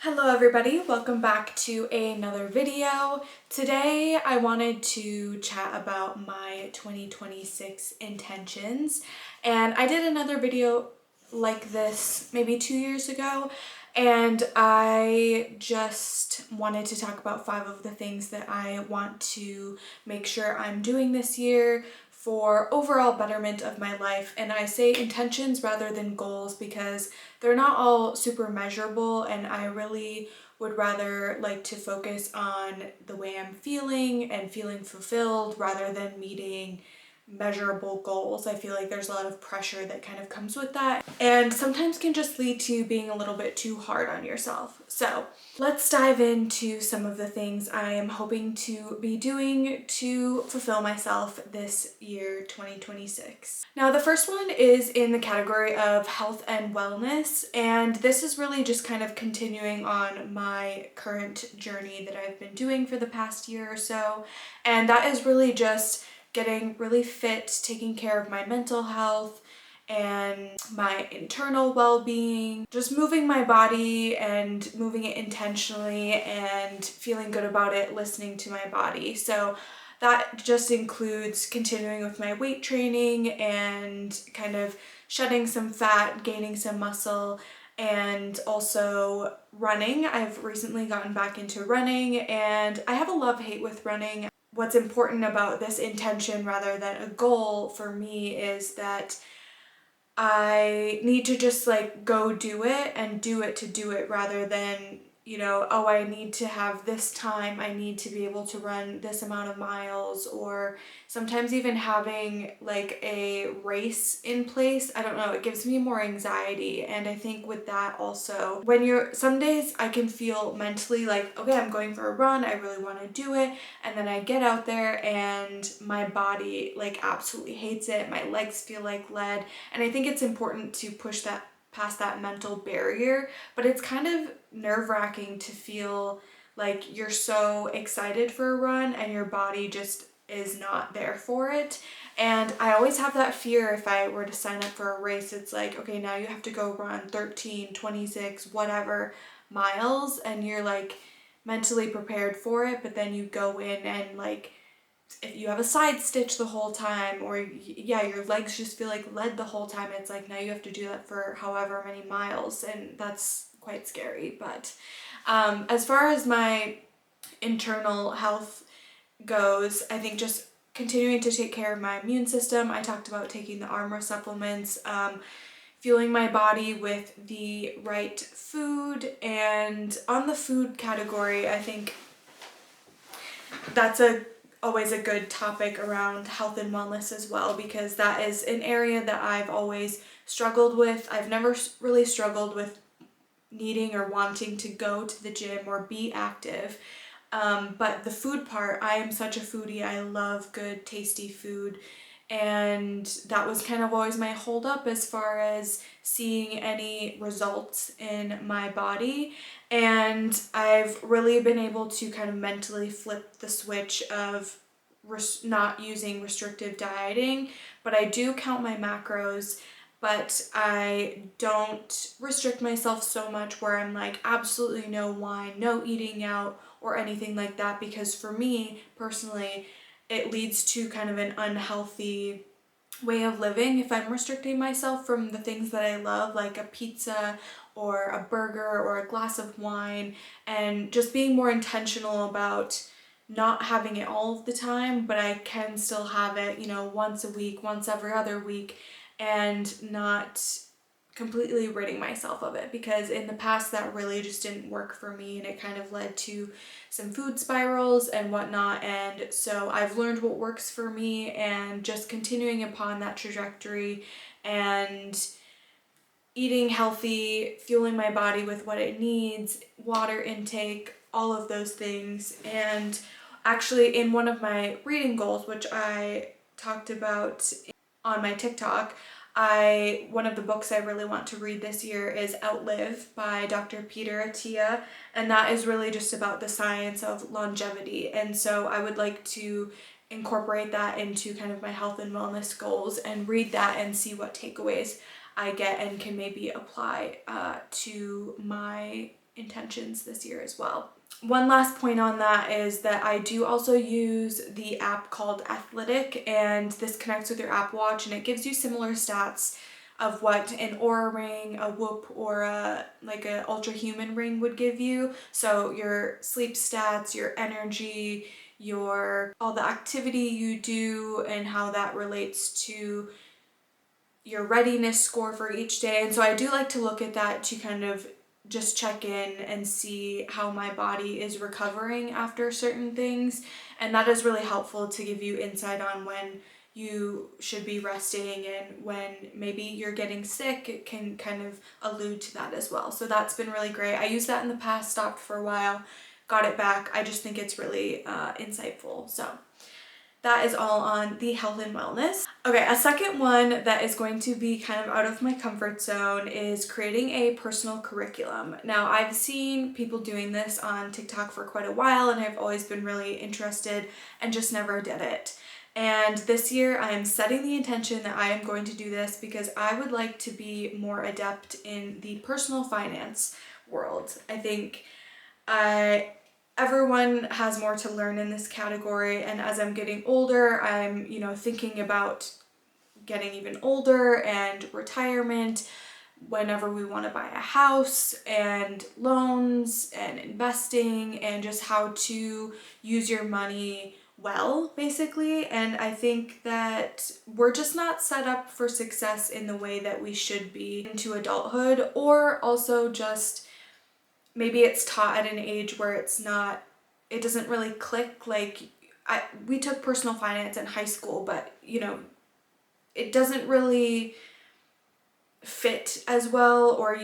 Hello everybody, welcome back to another video. Today I wanted to chat about my 2026 intentions, and I did another video like this maybe 2 years ago, and I just wanted to talk about 5 of the things that I want to make sure I'm doing this year for overall betterment of my life. And I say intentions rather than goals because they're not all super measurable, and I really would rather like to focus on the way I'm feeling and feeling fulfilled rather than meeting measurable goals. I feel like there's a lot of pressure that kind of comes with that and sometimes can just lead to being a little bit too hard on yourself. So let's dive into some of the things I am hoping to be doing to fulfill myself this year 2026. Now the first one is in the category of health and wellness, and this is really just kind of continuing on my current journey that I've been doing for the past year or so, and that is really just getting really fit, taking care of my mental health and my internal well-being, just moving my body and moving it intentionally and feeling good about it, listening to my body. So that just includes continuing with my weight training and kind of shedding some fat, gaining some muscle, and also running. I've recently gotten back into running and I have a love-hate with running. What's important about this intention rather than a goal for me is that I need to just like go do it and do it to do it rather than, oh, I need to have this time, I need to be able to run this amount of miles, or sometimes even having like a race in place. I don't know, it gives me more anxiety. And I think with that also, some days I can feel mentally like, okay, I'm going for a run, I really want to do it. And then I get out there and my body like absolutely hates it. My legs feel like lead. And I think it's important to push that past that mental barrier, but it's kind of nerve-wracking to feel like you're so excited for a run and your body just is not there for it. And I always have that fear if I were to sign up for a race. It's like, okay, now you have to go run 13, 26, whatever miles, and you're like mentally prepared for it, but then you go in and like if you have a side stitch the whole time, or yeah, your legs just feel like lead the whole time, it's like now you have to do that for however many miles, and that's quite scary. But as far as my internal health goes, I think just continuing to take care of my immune system. I talked about taking the Armor supplements, fueling my body with the right food. And on the food category, I think that's always a good topic around health and wellness as well, because that is an area that I've always struggled with. I've never really struggled with needing or wanting to go to the gym or be active. But the food part, I am such a foodie. I love good, tasty food. And that was kind of always my holdup as far as seeing any results in my body. And I've really been able to kind of mentally flip the switch of not using restrictive dieting, but I do count my macros, but I don't restrict myself so much where I'm like absolutely no wine, no eating out or anything like that, because for me personally, it leads to kind of an unhealthy way of living if I'm restricting myself from the things that I love, like a pizza or a burger or a glass of wine, and just being more intentional about not having it all of the time, but I can still have it, once a week, once every other week, and not completely ridding myself of it, because in the past that really just didn't work for me, and it kind of led to some food spirals and whatnot. And so I've learned what works for me and just continuing upon that trajectory and eating healthy, fueling my body with what it needs, water intake, all of those things. And actually in one of my reading goals, which I talked about on my TikTok, one of the books I really want to read this year is Outlive by Dr. Peter Attia, and that is really just about the science of longevity. And so I would like to incorporate that into kind of my health and wellness goals and read that and see what takeaways I get and can maybe apply to my intentions this year as well. One last point on that is that I do also use the app called Athletic, and this connects with your Apple Watch, and it gives you similar stats of what an Oura ring, a Whoop, or a Ultra Human ring would give you. So your sleep stats, your energy, all the activity you do, and how that relates to your readiness score for each day. And so I do like to look at that to kind of just check in and see how my body is recovering after certain things. And that is really helpful to give you insight on when you should be resting and when maybe you're getting sick. It can kind of allude to that as well. So that's been really great. I used that in the past, stopped for a while, got it back. I just think it's really insightful. So that is all on the health and wellness. Okay, a second one that is going to be kind of out of my comfort zone is creating a personal curriculum. Now, I've seen people doing this on TikTok for quite a while, and I've always been really interested and just never did it. And this year I am setting the intention that I am going to do this because I would like to be more adept in the personal finance world. I think everyone has more to learn in this category, and as I'm getting older, I'm, thinking about getting even older and retirement, whenever we want to buy a house, and loans and investing, and just how to use your money well, basically. And I think that we're just not set up for success in the way that we should be into adulthood, or also just maybe it's taught at an age where it doesn't really click. Like, we took personal finance in high school, but it doesn't really fit as well, or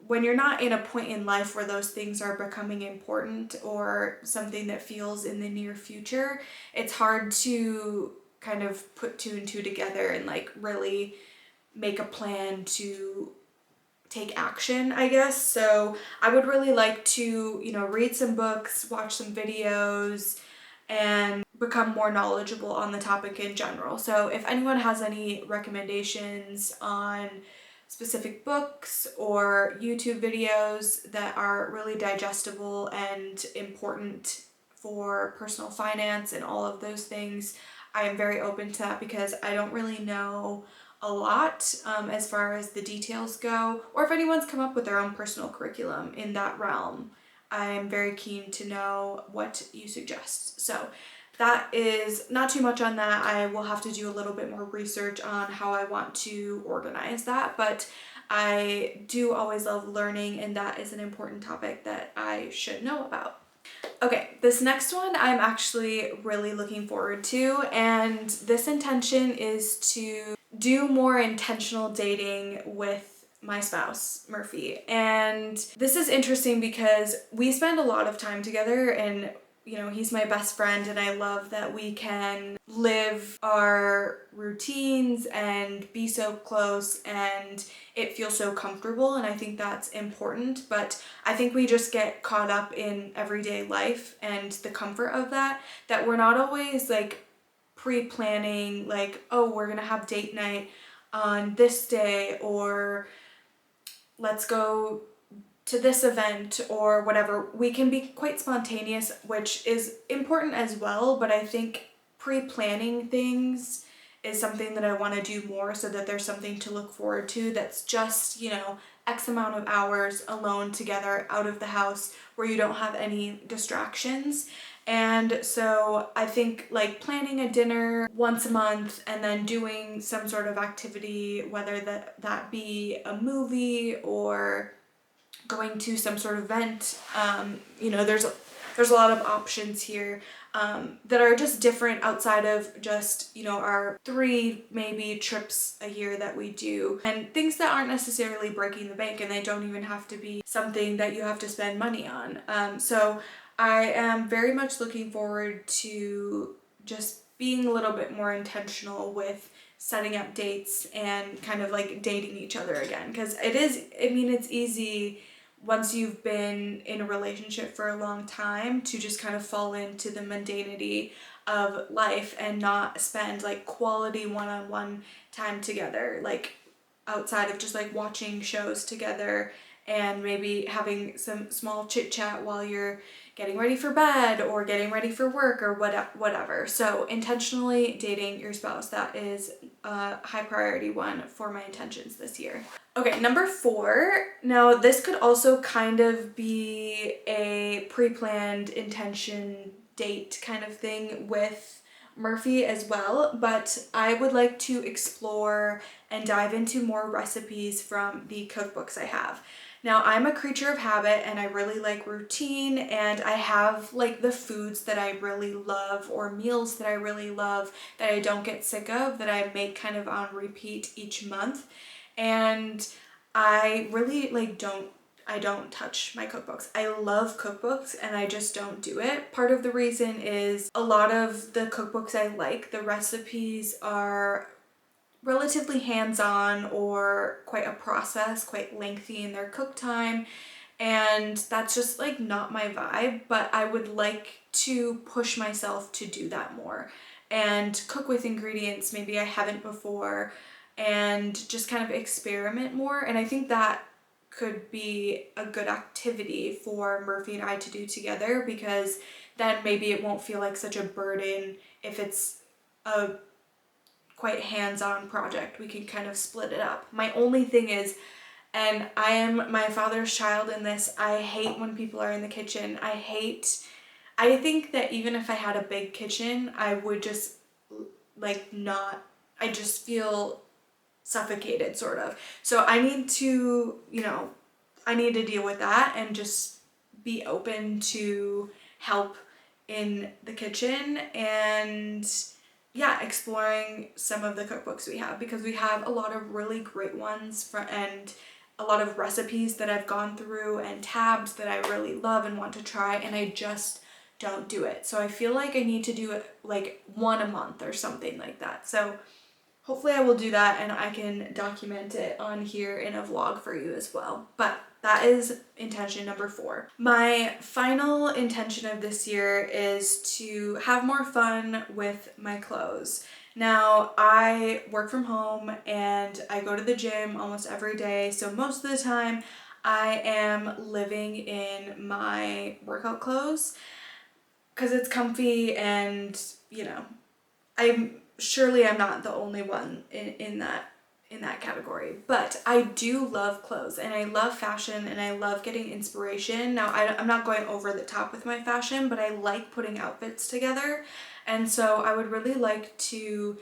when you're not in a point in life where those things are becoming important or something that feels in the near future, it's hard to kind of put two and two together and really make a plan to take action, I guess. So I would really like to, read some books, watch some videos, and become more knowledgeable on the topic in general. So if anyone has any recommendations on specific books or YouTube videos that are really digestible and important for personal finance and all of those things, I am very open to that, because I don't really know a lot as far as the details go, or if anyone's come up with their own personal curriculum in that realm, I'm very keen to know what you suggest. So that is not too much on that. I will have to do a little bit more research on how I want to organize that, but I do always love learning, and that is an important topic that I should know about. Okay, this next one I'm actually really looking forward to, and this intention is to do more intentional dating with my spouse, Murphy. And this is interesting because we spend a lot of time together, and he's my best friend, and I love that we can live our routines and be so close, and it feels so comfortable, and I think that's important. But I think we just get caught up in everyday life and the comfort of that we're not always pre-planning, oh, we're gonna have date night on this day, or let's go to this event, or whatever. We can be quite spontaneous, which is important as well, but I think pre-planning things is something that I want to do more, so that there's something to look forward to that's just, X amount of hours alone together out of the house where you don't have any distractions. And so I think planning a dinner once a month, and then doing some sort of activity, whether that be a movie or going to some sort of event, there's a lot of options here that are just different outside of just, our 3 maybe trips a year that we do, and things that aren't necessarily breaking the bank, and they don't even have to be something that you have to spend money on. So I am very much looking forward to just being a little bit more intentional with setting up dates and kind of dating each other again, because it's easy once you've been in a relationship for a long time to just kind of fall into the mundanity of life and not spend quality one-on-one time together, outside of just watching shows together and maybe having some small chit chat while you're getting ready for bed or getting ready for work or whatever. So intentionally dating your spouse, that is a high priority one for my intentions this year. Okay, number 4. Now this could also kind of be a pre-planned intention date kind of thing with Murphy as well, but I would like to explore and dive into more recipes from the cookbooks I have. Now, I'm a creature of habit and I really like routine, and I have like the foods that I really love or meals that I really love that I don't get sick of, that I make kind of on repeat each month. And I really I don't touch my cookbooks. I love cookbooks and I just don't do it. Part of the reason is a lot of the cookbooks I like, the recipes are relatively hands-on or quite a process, quite lengthy in their cook time, and that's just like not my vibe. But I would like to push myself to do that more and cook with ingredients maybe I haven't before, and just kind of experiment more. And I think that could be a good activity for Murphy and I to do together, because then maybe it won't feel like such a burden if it's a quite hands-on project. We can kind of split it up. My only thing is, and I am my father's child in this, I hate when people are in the kitchen. I think that even if I had a big kitchen, I would just like not, I just feel suffocated sort of. So I need to, I need to deal with that and just be open to help in the kitchen and yeah, exploring some of the cookbooks we have, because we have a lot of really great ones and a lot of recipes that I've gone through and tabs that I really love and want to try, and I just don't do it. So I feel like I need to do it like one a month or something like that. So hopefully I will do that and I can document it on here in a vlog for you as well. But that is intention number 4. My final intention of this year is to have more fun with my clothes. Now, I work from home and I go to the gym almost every day, so most of the time I am living in my workout clothes because it's comfy, and I'm not the only one in that category. But I do love clothes and I love fashion and I love getting inspiration. Now, I'm not going over the top with my fashion, but I like putting outfits together. And so I would really like to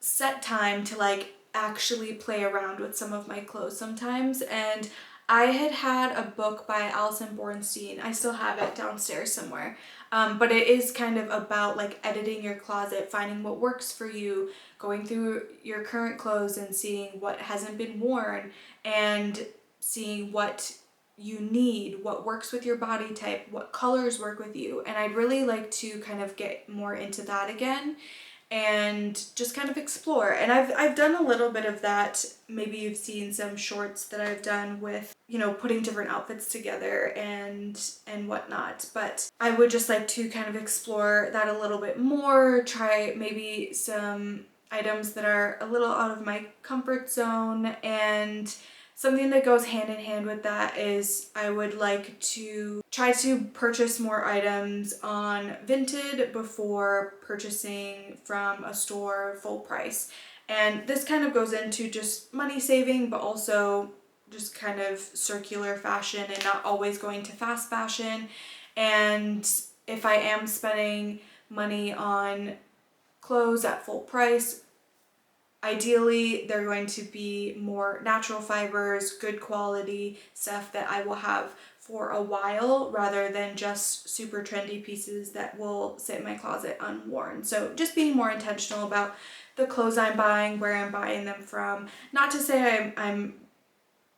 set time to like actually play around with some of my clothes sometimes. And I had a book by Alison Bornstein. I still have it downstairs somewhere. But it is kind of about like editing your closet, finding what works for you, going through your current clothes and seeing what hasn't been worn and seeing what you need, what works with your body type, what colors work with you. And I'd really like to kind of get more into that again and just kind of explore. And I've done a little bit of that. Maybe you've seen some shorts that I've done with, putting different outfits together and whatnot. But I would just like to kind of explore that a little bit more, try maybe some items that are a little out of my comfort zone. And something that goes hand in hand with that is I would like to try to purchase more items on Vinted before purchasing from a store full price. And this kind of goes into just money saving, but also just kind of circular fashion and not always going to fast fashion. And if I am spending money on clothes at full price, ideally, they're going to be more natural fibers, good quality stuff that I will have for a while, rather than just super trendy pieces that will sit in my closet unworn. So just being more intentional about the clothes I'm buying, where I'm buying them from. Not to say I'm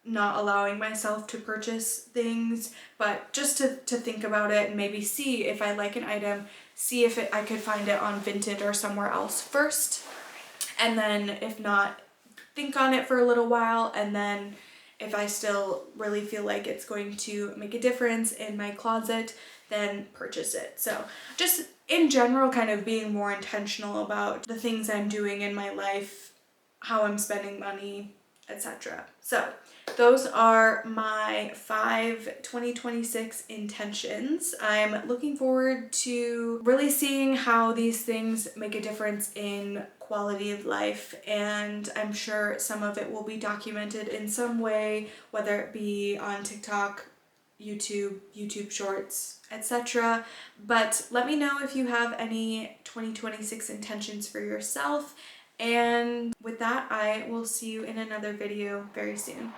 not allowing myself to purchase things, but just to think about it and maybe see if I like an item, see if I could find it on Vinted or somewhere else first. And then if not, think on it for a little while, and then if I still really feel like it's going to make a difference in my closet, then purchase it. So just in general, kind of being more intentional about the things I'm doing in my life, how I'm spending money, etc. So those are my 5 2026 intentions. I'm looking forward to really seeing how these things make a difference in quality of life, and I'm sure some of it will be documented in some way, whether it be on TikTok, YouTube Shorts, etc. But let me know if you have any 2026 intentions for yourself. And with that, I will see you in another video very soon.